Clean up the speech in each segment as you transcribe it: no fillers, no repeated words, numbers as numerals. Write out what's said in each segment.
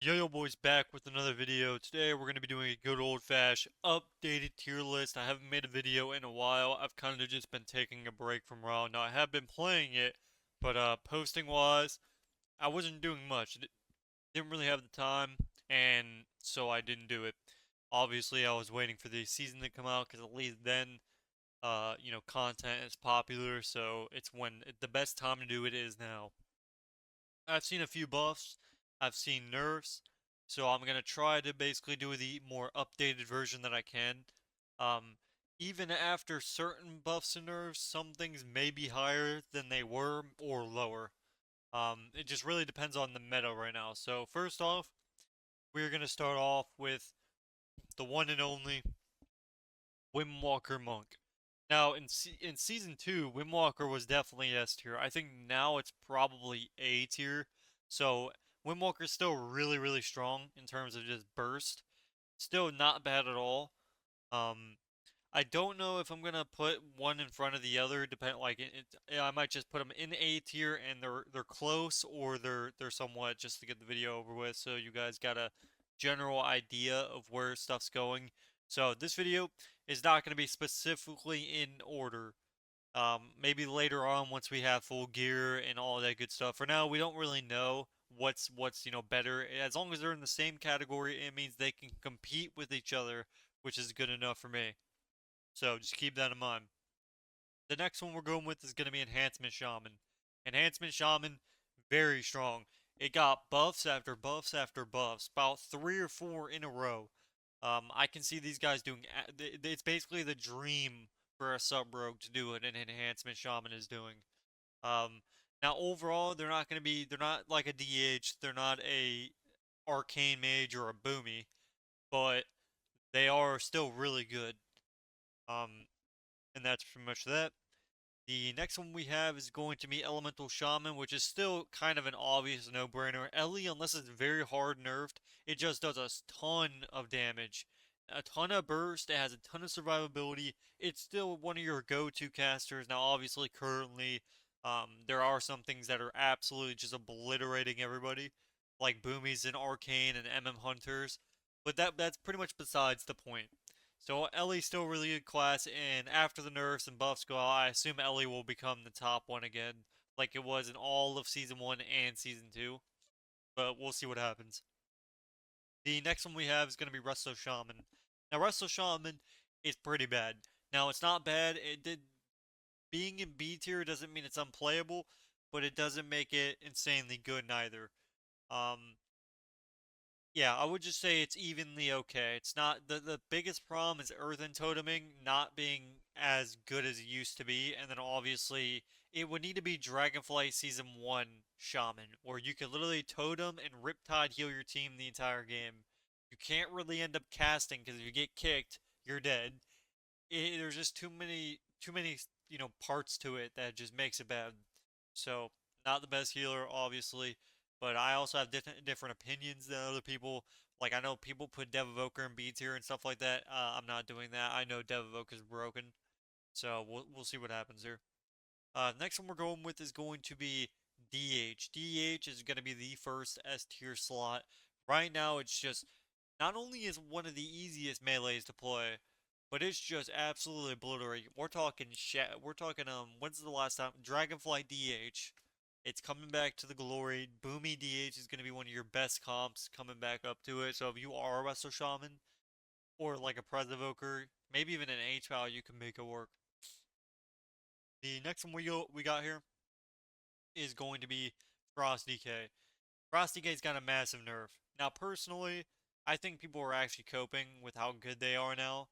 Yo boys, back with another video. Today we're going to be doing a good old-fashioned updated tier list. I haven't made a video in a while. I've kind of just been taking a break from WoW. Now I have been playing it, but posting wise, I wasn't doing much. Didn't really have the time, and so I didn't do it. Obviously, I was waiting for the season to come out because at least then content is popular, so it's when the best time to do it is now. I've seen a few buffs, I've seen nerfs, so I'm gonna try to basically do the more updated version that I can. Um, Even after certain buffs and nerfs, some things may be higher than they were or lower. It just really depends on the meta right now. So first off, we're gonna start off with the one and only Windwalker Monk. Now, in season two, Windwalker was definitely S tier. I think now it's probably A tier. So Windwalker's still really strong in terms of just burst. Still not bad at all. Um, I don't know if I'm gonna put one in front of the other. I might just put them in A tier and they're close or they're somewhat just to get the video over with. So you guys got a general idea of where stuff's going. So this video is not going to be specifically in order. Maybe later on once we have full gear and all that good stuff. For now, we don't really know what's better. As long as they're in the same category, it means they can compete with each other, which is good enough for me. So just keep that in mind. The next one we're going with is going to be Enhancement Shaman. Enhancement Shaman, very strong. It got buffs after buffs after buffs, about 3 or 4 in a row. I can see these guys doing. It's basically the dream for a sub rogue to do what an Enhancement Shaman is doing. Um, Now overall, they're not going to be. They're not like a DH. They're not a Arcane Mage or a Boomy, but they are still really good. Um, and that's pretty much that. The next one we have is going to be Elemental Shaman, which is still kind of an obvious no-brainer. Ellie, unless it's very hard nerfed, it just does a ton of damage. A ton of burst, it has a ton of survivability. It's still one of your go-to casters. Now, obviously, currently, there are some things that are absolutely just obliterating everybody, like Boomies and Arcane and MM Hunters. But that's pretty much besides the point. So Ellie's still really good class, and after the nerfs and buffs go out, I assume Ellie will become the top one again, like it was in all of Season 1 and Season 2. But we'll see what happens. The next one we have is going to be Resto Shaman. Now, Resto Shaman is pretty bad. Now, it's not bad. It did being in B tier doesn't mean it's unplayable, but it doesn't make it insanely good neither. Um, Yeah, I would just say it's evenly okay. It's not the biggest problem is Earthen Toteming not being as good as it used to be, and then obviously it would need to be Dragonflight Season 1 Shaman, where you could literally totem and Riptide heal your team the entire game. You can't really end up casting because if you get kicked, you're dead. There's just too many parts to it that just makes it bad. So, not the best healer, obviously, but I also have different opinions than other people. Like I know people put Devoker in B tier and stuff like that. I'm not doing that. I know Devoker is broken, so we'll see what happens here. Next one we're going with is going to be DH. DH is going to be the first S tier slot. Right now, it's just not only is one of the easiest melees to play, but it's just absolutely obliterating. We're talking when's the last time Dragonflight DH? It's coming back to the glory. Boomy DH is going to be one of your best comps coming back up to it. So if you are a Wrestle Shaman or like a Prez Evoker, maybe even an H value, you can make it work. The next one we got here is going to be Frost DK. Frost DK's got a massive nerf. Now, personally, I think people are actually coping with how good they are now.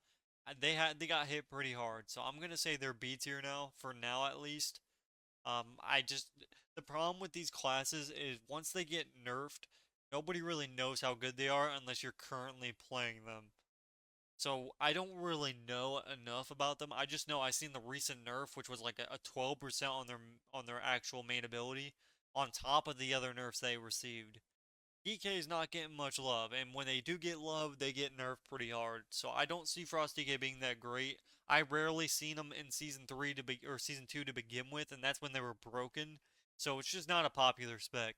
They got hit pretty hard, so I'm gonna say they're B tier now for now at least. I just the problem with these classes is once they get nerfed, nobody really knows how good they are unless you're currently playing them. So I don't really know enough about them. I just know I seen the recent nerf, which was like a 12% on their actual main ability, on top of the other nerfs they received. DK is not getting much love, and when they do get love, they get nerfed pretty hard. So I don't see Frost DK being that great. I rarely seen them in season 2 to begin with, and that's when they were broken. So it's just not a popular spec.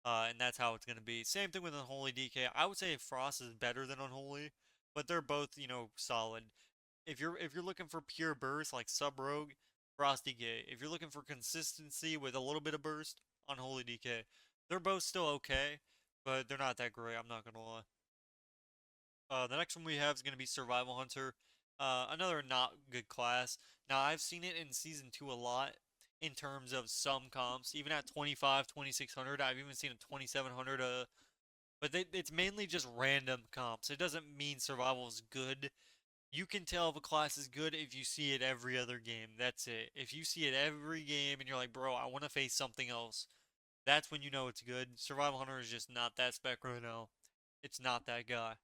And that's how it's gonna be. Same thing with Unholy DK. I would say Frost is better than Unholy, but they're both, solid. If you're looking for pure burst like Sub Rogue, Frost DK. If you're looking for consistency with a little bit of burst, Unholy DK. They're both still okay, but they're not that great. I'm not gonna lie. The next one we have is gonna be Survival Hunter. Another not good class. Now I've seen it in season 2 a lot in terms of some comps, even at 25, 2600. I've even seen a 2700. But it's mainly just random comps. It doesn't mean survival is good. You can tell if a class is good if you see it every other game. That's it. If you see it every game and you're like, bro, I want to face something else, that's when you know it's good. Survival Hunter is just not that spec right now. It's not that guy.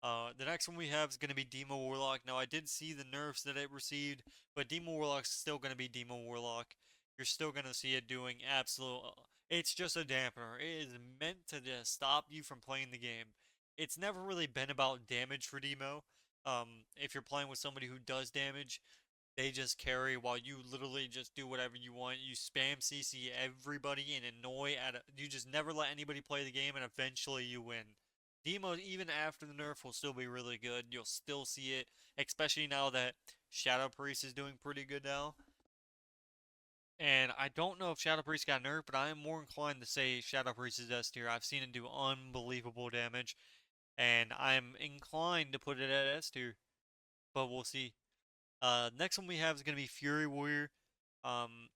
The next one we have is going to be Demo Warlock. Now, I did see the nerfs that it received, but Demo Warlock's still going to be Demo Warlock. You're still going to see it doing absolute. It's just a dampener. It is meant to just stop you from playing the game. It's never really been about damage for Demo. If you're playing with somebody who does damage, they just carry while you literally just do whatever you want. You spam CC everybody and annoy you just never let anybody play the game and eventually you win. Demo, even after the nerf, will still be really good. You'll still see it, especially now that Shadow Priest is doing pretty good now. And I don't know if Shadow Priest got nerfed, but I am more inclined to say Shadow Priest is S tier. I've seen it do unbelievable damage, and I'm inclined to put it at S tier, but we'll see. Next one we have is going to be Fury Warrior. Um,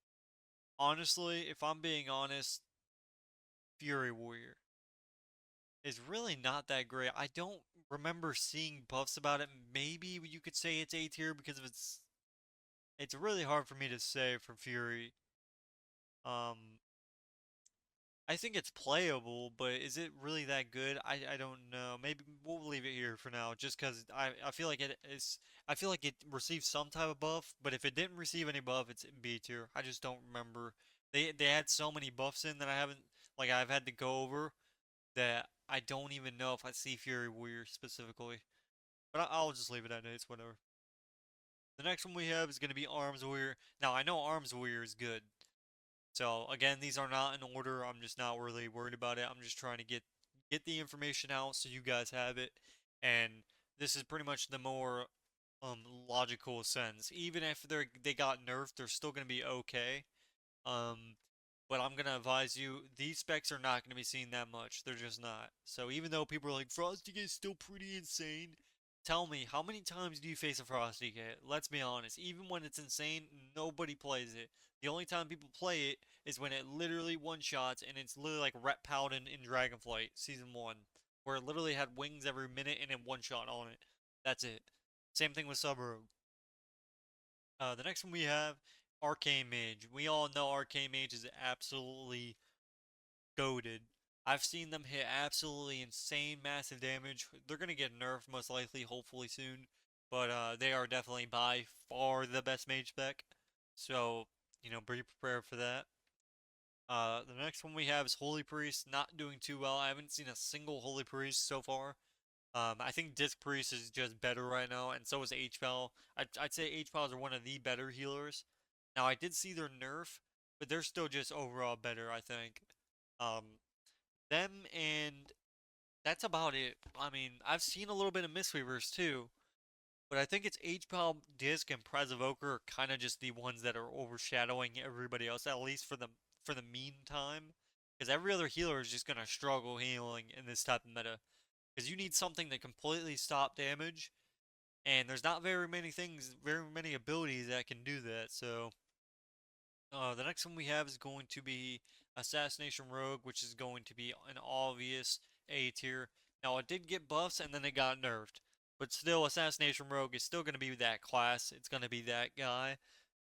Honestly, if I'm being honest, Fury Warrior is really not that great. I don't remember seeing buffs about it. Maybe you could say it's A tier because of it's really hard for me to say for Fury. Um, I think it's playable, but is it really that good? I don't know. Maybe we'll leave it here for now, just because I feel like I feel like it received some type of buff, but if it didn't receive any buff, it's B tier. I just don't remember. They had so many buffs in that I haven't like I've had to go over that I don't even know if I see Fury Warrior specifically. But I'll just leave it at it. It's whatever. The next one we have is going to be Arms Warrior. Now I know Arms Warrior is good. So again, these are not in order. I'm just not really worried about it. I'm just trying to get the information out so you guys have it. And this is pretty much the more logical sense. Even if they got nerfed, they're still gonna be okay. Um, but I'm gonna advise you, these specs are not gonna be seen that much. They're just not. So even though people are like Frosty is still pretty insane, tell me how many times do you face a Frosty Kit? Let's be honest. Even when it's insane, nobody plays it. The only time people play it is when it literally one shots and it's literally like Ret Paladin in Dragonflight Season 1, where it literally had wings every minute and it one shot on it. That's it. Same thing with Sub Rogue. The next one we have Arcane Mage. We all know Arcane Mage is absolutely goated. I've seen them hit absolutely insane, massive damage. They're gonna get nerfed most likely, hopefully soon, but they are definitely by far the best mage spec. So be prepared for that. The next one we have is Holy Priest, not doing too well. I haven't seen a single Holy Priest so far. I think Disc Priest is just better right now, and so is HPAL. I'd say HPALs are one of the better healers. Now, I did see their nerf, but they're still just overall better, I think. Um, them and that's about it. I mean, I've seen a little bit of Mistweavers too, but I think it's HPAL, Disc, and Prezovoker are kind of just the ones that are overshadowing everybody else, at least for the meantime. Because every other healer is just gonna struggle healing in this type of meta. Because you need something to completely stop damage, and there's not very many abilities that can do that. So the next one we have is going to be Assassination Rogue, which is going to be an obvious A tier. Now, it did get buffs and then it got nerfed. But still, Assassination Rogue is still going to be that class. It's going to be that guy.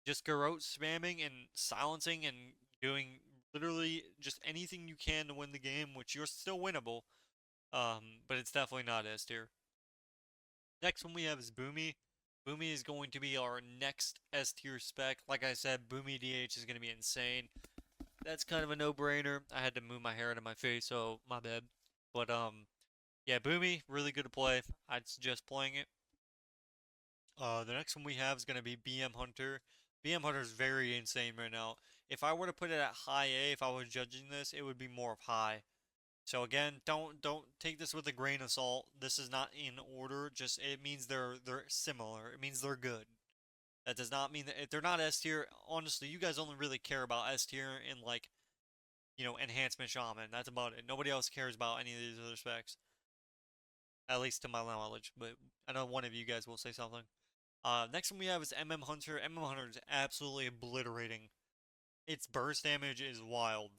Just garrote spamming and silencing and doing literally just anything you can to win the game, which you're still winnable. But it's definitely not S tier. Next one we have is Boomy. Boomy is going to be our next S tier spec. Like I said, Boomy DH is going to be insane. That's kind of a no-brainer. I had to move my hair out of my face, so my bad. But yeah, Boomy, really good to play. I'd suggest playing it. The next one we have is going to be BM Hunter. BM Hunter is very insane right now. If I were to put it at high A, if I was judging this, it would be more of high. So again, don't take this with a grain of salt. This is not in order. Just it means they're similar. It means they're good. That does not mean that if they're not S tier. Honestly, you guys only really care about S tier and like enhancement shaman. That's about it. Nobody else cares about any of these other specs, at least to my knowledge. But I know one of you guys will say something. Next one we have is MM Hunter. MM Hunter is absolutely obliterating. Its burst damage is wild.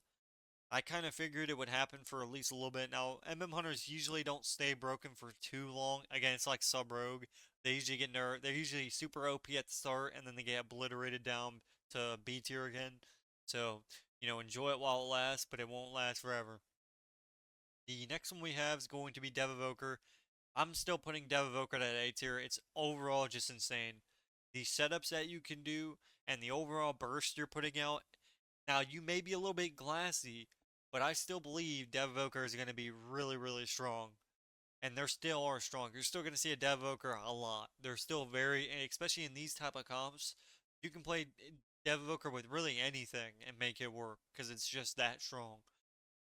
I kind of figured it would happen for at least a little bit. Now, MM Hunters usually don't stay broken for too long. Again, it's like Sub Rogue. They usually get nerfed. They're usually super OP at the start, and then they get obliterated down to B tier again. So, enjoy it while it lasts, but it won't last forever. The next one we have is going to be Devoker. I'm still putting Devoker at A tier. It's overall just insane. The setups that you can do and the overall burst you're putting out. Now, you may be a little bit glassy, but I still believe Devoker is going to be really, really strong. And they still are strong. You're still going to see a Devoker a lot. They're still very, especially in these type of comps, you can play Devoker with really anything and make it work because it's just that strong.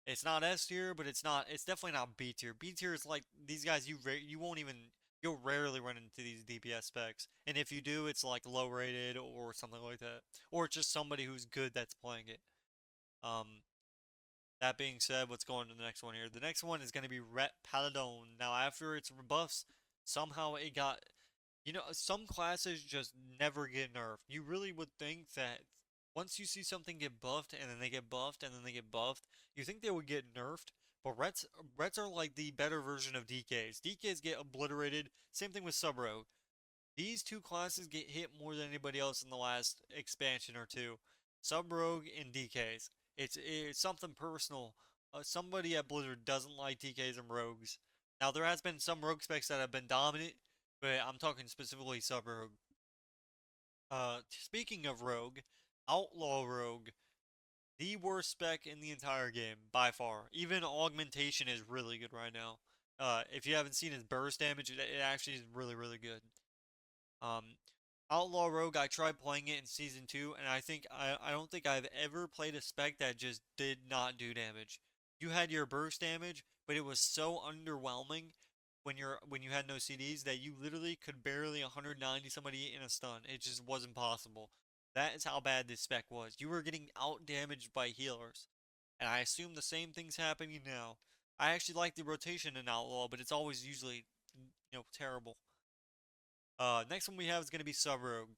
It's not S tier, but it's definitely not B tier. B tier is like these guys you won't even you'll rarely run into these DPS specs. And if you do, it's like low rated or something like that. Or it's just somebody who's good that's playing it. Um that being said, let's go on to the next one here. The next one is going to be Ret Paladin. Now after its rebuffs, somehow it got some classes just never get nerfed. You really would think that once you see something get buffed and then they get buffed and then they get buffed, you think they would get nerfed. But Rets are like the better version of DKs. DKs get obliterated. Same thing with Sub Rogue. These two classes get hit more than anybody else in the last expansion or two. Sub Rogue and DKs. It's something personal. Somebody at Blizzard doesn't like DKs and Rogues. Now there has been some Rogue specs that have been dominant, but I'm talking specifically Sub Rogue. Speaking of Rogue, Outlaw Rogue, the worst spec in the entire game by far. Even augmentation is really good right now. If you haven't seen his burst damage, it actually is really, really good. Um, Outlaw Rogue, I tried playing it in season 2, and I don't think I've ever played a spec that just did not do damage. You had your burst damage, but it was so underwhelming when you had no CDs that you literally could barely 190 somebody in a stun. It just wasn't possible. That is how bad this spec was. You were getting out damaged by healers. And I assume the same thing's happening now. I actually like the rotation in Outlaw, but it's always usually, terrible. Next one we have is going to be Sub Rogue.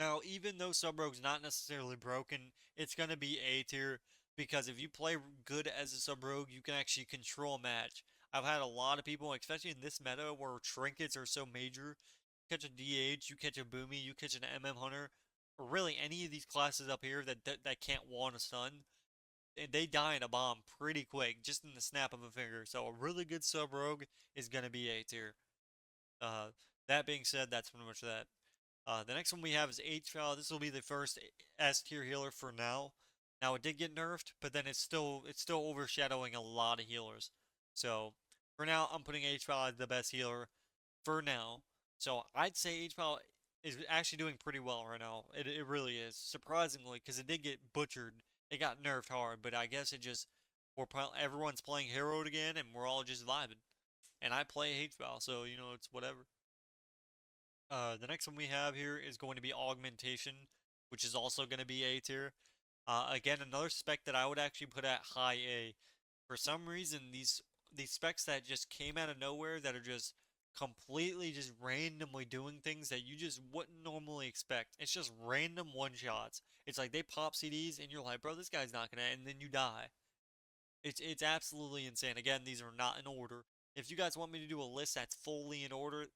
Now, even though Sub Rogue's not necessarily broken, it's going to be A tier because if you play good as a Sub Rogue, you can actually control a match. I've had a lot of people, especially in this meta where trinkets are so major, you catch a DH, you catch a Boomy, you catch an MM Hunter, or really any of these classes up here that can't wall a stun, and they die in a bomb pretty quick, just in the snap of a finger. So a really good Sub Rogue is going to be A tier. Uh, that being said, that's pretty much that. The next one we have is H-Foul. This will be the first S tier healer for now. Now it did get nerfed, but then it's still overshadowing a lot of healers. So for now, I'm putting H-Foul as the best healer for now. So I'd say H-Foul is actually doing pretty well right now. It really is, surprisingly, because it did get butchered. It got nerfed hard, but I guess it just everyone's playing Herald again, and we're all just vibing. And I play H-Foul, so it's whatever. The next one we have here is going to be Augmentation, which is also going to be A tier. Again, another spec that I would actually put at high A. For some reason, these specs that just came out of nowhere that are just completely just randomly doing things that you just wouldn't normally expect. It's just random one shots. It's like they pop CDs and you're like, bro, this guy's not gonna, and then you die. It's absolutely insane. Again, these are not in order. If you guys want me to do a list that's fully in order,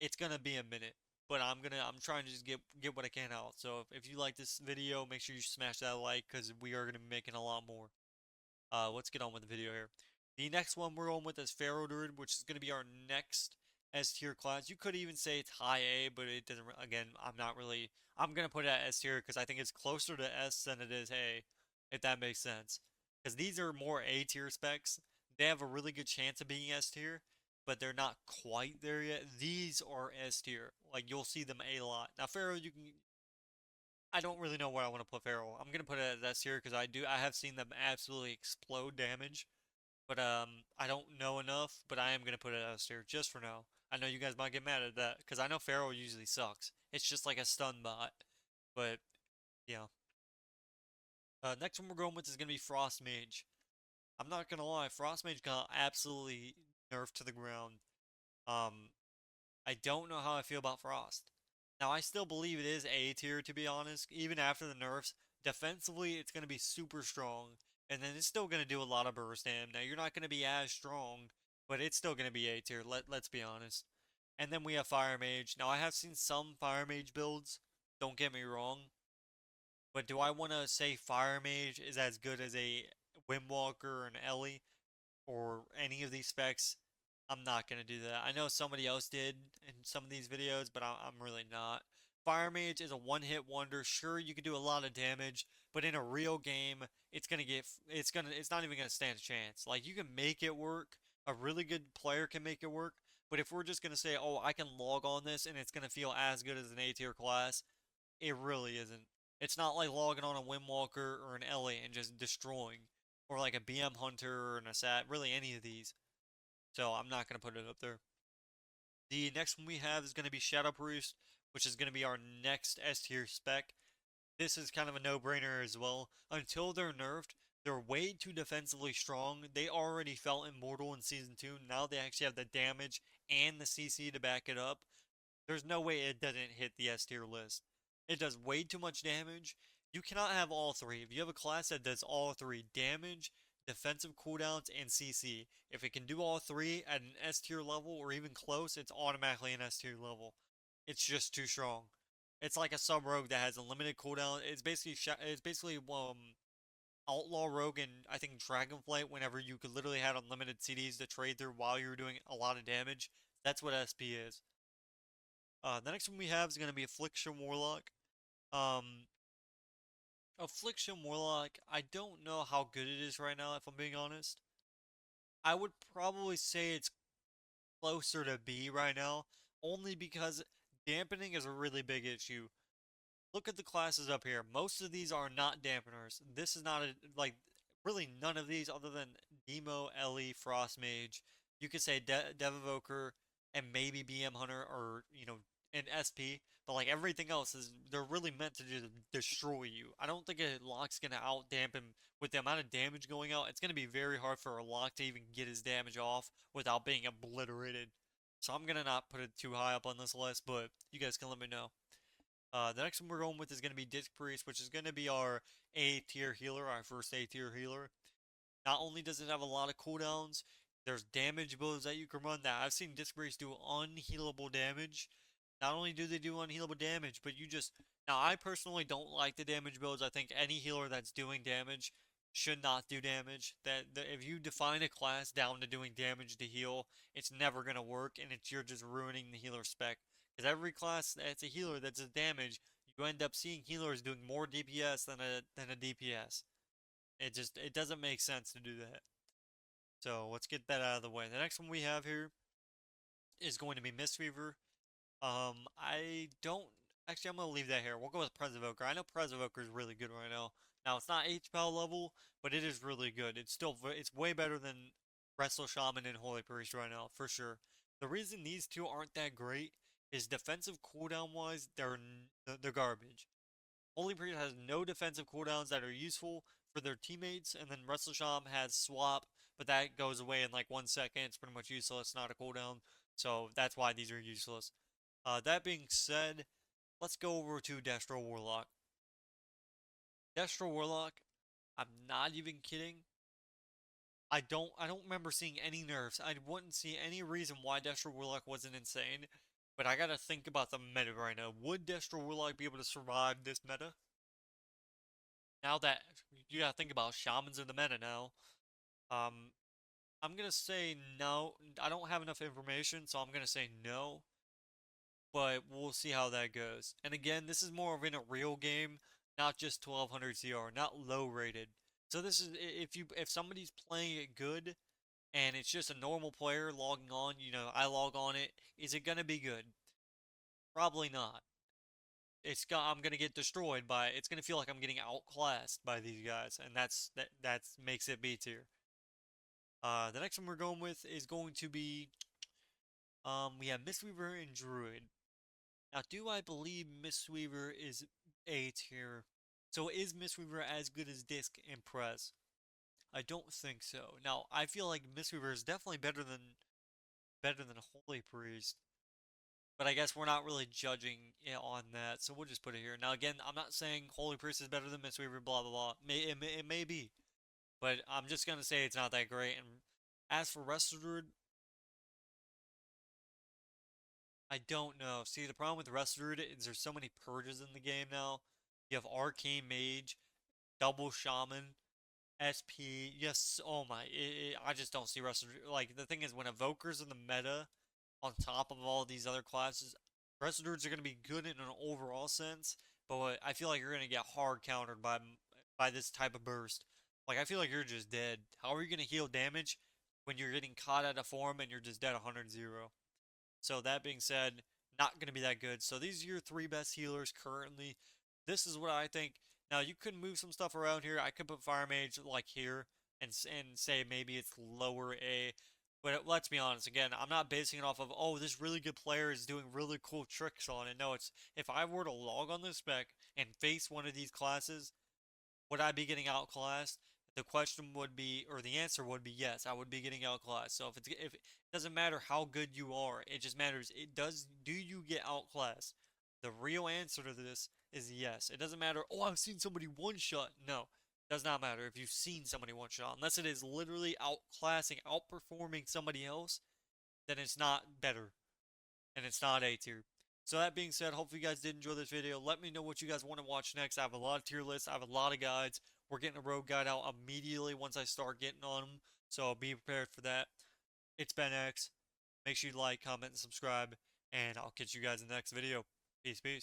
it's gonna be a minute. But I'm trying to just get what I can out. So if you like this video, make sure you smash that like because we are gonna be making a lot more. Let's get on with the video here. The next one we're on with is Pharaoh Druid, which is gonna be our next S tier class. You could even say it's high A, but it doesn't. Again, I'm not really. I'm gonna put it at S tier because I think it's closer to S than it is A, if that makes sense. Because these are more A tier specs. They have a really good chance of being S tier, but they're not quite there yet. These are S tier. Like you'll see them a lot. Now Pharaoh, you can. I don't really know where I want to put Pharaoh. I'm gonna put it as S tier because I have seen them absolutely explode damage. But I don't know enough, but I am gonna put it S tier just for now. I know you guys might get mad at that because I know Pharaoh usually sucks. It's just like a stun bot. But yeah. Next one we're going with is gonna be Frost Mage. I'm not gonna lie, Frost Mage got absolutely nerfed to the ground. Um, I don't know how I feel about Frost. Now, I still believe it is A tier, to be honest. Even after the nerfs, defensively, it's going to be super strong. And then it's still going to do a lot of burst damage. Now, you're not going to be as strong, but it's still going to be A tier, let's be honest. And then we have Fire Mage. Now, I have seen some Fire Mage builds, don't get me wrong. But do I want to say Fire Mage is as good as a Windwalker or an Ellie? Or any of these specs, I'm not going to do that. I know somebody else did in some of these videos, but I'm really not. Fire Mage is a one-hit wonder. Sure, you can do a lot of damage, but in a real game, it's not even going to stand a chance. Like, you can make it work. A really good player can make it work. But if we're just going to say, oh, I can log on this and it's going to feel as good as an A tier class, it really isn't. It's not like logging on a Windwalker or an Ellie and just destroying. Or like a BM Hunter or an Assat, really any of these. So I'm not going to put it up there. The next one we have is going to be Shadow Priest, which is going to be our next S tier spec. This is kind of a no-brainer as well. Until they're nerfed, they're way too defensively strong. They already felt immortal in Season 2. Now they actually have the damage and the CC to back it up. There's no way it doesn't hit the S tier list. It does way too much damage. You cannot have all three. If you have a class that does all three, damage, defensive cooldowns, and CC, if it can do all three at an S tier level or even close, it's automatically an S tier level. It's just too strong. It's like a sub rogue that has a limited cooldown. It's basically outlaw rogue and I think dragonflight whenever you could literally have unlimited CDs to trade through while you're doing a lot of damage. That's what SP is. The next one we have is going to be Affliction Warlock. Um, Affliction Warlock, I don't know how good it is right now, if I'm being honest. I would probably say it's closer to B right now, only because dampening is a really big issue. Look at the classes up here. Most of these are not dampeners. This is not like, really none of these other than Demo, Ellie, Frost Mage. You could say Dev Evoker and maybe BM Hunter or, an SP. But like everything else they're really meant to just destroy you. I don't think a lock's gonna out dampen with the amount of damage going out. It's gonna be very hard for a lock to even get his damage off without being obliterated. So I'm gonna not put it too high up on this list, but you guys can let me know. The next one we're going with is going to be Disc Priest, which is going to be our A tier healer, our first A tier healer. Not only does it have a lot of cooldowns, there's damage builds that you can run that I've seen Disc Priest do unhealable damage. Not only do they do unhealable damage, but now I personally don't like the damage builds. I think any healer that's doing damage should not do damage. If you define a class down to doing damage to heal, it's never gonna work, and you're just ruining the healer spec. Because every class that's a healer that does damage, you end up seeing healers doing more DPS than a DPS. It doesn't make sense to do that. So let's get that out of the way. The next one we have here is going to be Mistweaver. I don't actually. I'm gonna leave that here. We'll go with Presovoker. I know Presovoker is really good right now. Now it's not HPAL level, but it is really good. It's way better than Wrestle Shaman and Holy Priest right now for sure. The reason these two aren't that great is defensive cooldown wise, they're garbage. Holy Priest has no defensive cooldowns that are useful for their teammates, and then Wrestle Shaman has swap, but that goes away in like 1 second. It's pretty much useless, not a cooldown. So that's why these are useless. That being said, let's go over to Destro Warlock. Destro Warlock, I'm not even kidding. I don't remember seeing any nerfs. I wouldn't see any reason why Destro Warlock wasn't insane. But I gotta think about the meta right now. Would Destro Warlock be able to survive this meta? Now that you gotta think about shamans in the meta now. Um, I'm gonna say no. I don't have enough information, so I'm gonna say no. But we'll see how that goes. And again, this is more of in a real game, not just 1200 CR, not low rated. So this is if somebody's playing it good and it's just a normal player logging on, I log on it, is it gonna be good? Probably not. I'm gonna get destroyed by it's gonna feel like I'm getting outclassed by these guys, and that makes it B tier. The next one we're going with is going to be, we have Mistweaver and Druid. Now, do I believe Mistweaver is A tier? So is Mistweaver as good as Disc and Prez? I don't think so. Now, I feel like Mistweaver is definitely better than Holy Priest. But I guess we're not really judging it on that, so we'll just put it here. Now, again, I'm not saying Holy Priest is better than Mistweaver, blah, blah, blah. It may be, but I'm just going to say it's not that great. And as for Restored, I don't know. See, the problem with Restored is there's so many purges in the game now. You have Arcane Mage, Double Shaman, SP. Yes, oh my. I just don't see Restored. Like, the thing is, when Evoker's in the meta, on top of all these other classes, Restorads are going to be good in an overall sense, but I feel like you're going to get hard countered by this type of burst. Like, I feel like you're just dead. How are you going to heal damage when you're getting caught out of form and you're just dead 100-0? So that being said, not going to be that good. So these are your three best healers currently. This is what I think. Now you could move some stuff around here. I could put Fire Mage like here and say maybe it's lower A. But let's be honest, again, I'm not basing it off of, oh, this really good player is doing really cool tricks on it. No, it's if I were to log on this spec and face one of these classes, would I be getting outclassed? The question would be, or the answer would be yes, I would be getting outclassed. So if it doesn't matter how good you are, it just matters do you get outclassed? The real answer to this is yes. It doesn't matter, oh, I've seen somebody one shot. No, it does not matter if you've seen somebody one shot. Unless it is literally outclassing, outperforming somebody else, then it's not better and it's not A tier. So that being said, hopefully you guys did enjoy this video. Let me know what you guys want to watch next. I have a lot of tier lists. I have a lot of guides. We're getting a rogue guide out immediately once I start getting on them. So be prepared for that. It's been X. Make sure you like, comment, and subscribe. And I'll catch you guys in the next video. Peace, peace.